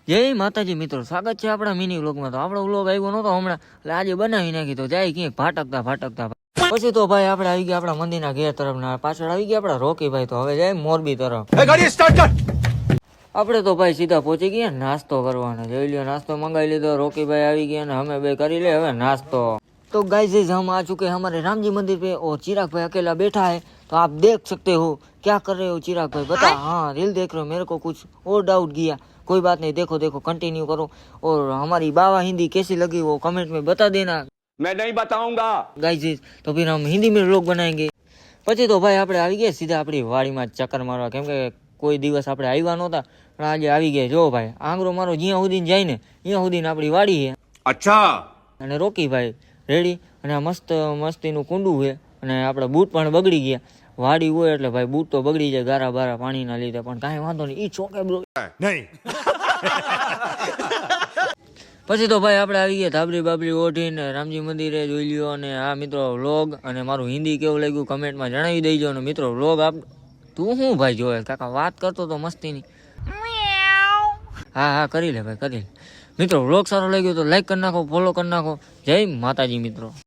જય માતાજી મિત્રો, સ્વાગત છે આપણા મિની વ્લોગમાં। તો આપણો વ્લોગ આવ્યો નતો હમણાં, એટલે આજે બનાવી નાખી। તો જાય ક્યાંક ભાટકતા પછી તો ભાઈ આપણે આવી ગયા આપણા મંદિરના ઘેર તરફ ના પાછળ આવી ગયા આપણા રોકીભાઈ। તો હવે જાય મોરબી તરફ। આપણે તો ભાઈ સીધા પહોંચી ગયા નાસ્તો કરવાના। જોઈ લ્યો નાસ્તો મંગાવી લીધો, રોકીભાઈ આવી ગયા ને અમે બે કરી લે હવે नाश्तो। तो गाइस हम आ चुके हैं हमारे राम जी मंदिर पे और चिराग भाई अकेला बैठा है। तो आप देख सकते हो क्या कर रहे हो चिराग भाई, बता। हाँ रील देख रहे हो, मेरे को कुछ और डाउट गया, कोई बात नहीं, देखो देखो कंटिन्यू करो। और हमारी बाबा हिंदी कैसी लगी वो कमेंट में बता देना। मैं नहीं बताऊंगा गाइस तो फिर हम हिंदी में व्लॉग बनाएंगे। પછી તો ભાઈ આપણે આવી ગયા સીધા આપણી વાડીમાં ચક્કર મારવા, કેમ કે કોઈ દિવસ આપણે આવ્યા નહોતા પણ આજે આવી ગયા। જો ભાઈ આંગળો મારો જ્યાં સુધી જાય ને ત્યાં સુધી આપણી વાડી છે। अच्छा અને રોકી ભાઈ રેડી, અને આ મસ્ત મસ્તીનું કુંડું છે, અને આપણા બૂટ પણ બગડી ગયા। વાડી હોય એટલે ભાઈ બૂટ તો બગડી જાય ગારા બારા પાણીના લીધે, પણ કાંઈ વાંધો નહીં, ઈ ચોકે नहीं પછી તો ભાઈ આપણે આવી ગયા ધાબરી બાબરી ઓઢીને રામજી મંદિરે જોઈ લ્યો। અને આ મિત્રો વ્લોગ અને મારું હિન્દી કેવું લાગ્યું કમેન્ટમાં જણાવી દેજો। અને મિત્રો વ્લોગ આપ તું શું ભાઈ જોવે કાકા વાત કરતો તો મસ્તીની। હા હા કરી લે ભાઈ કરી લે। મિત્રો વ્લોગ સારો લાગ્યો તો લાઈક કરી નાખો, ફોલો કરી નાખો। જય માતાજી મિત્રો।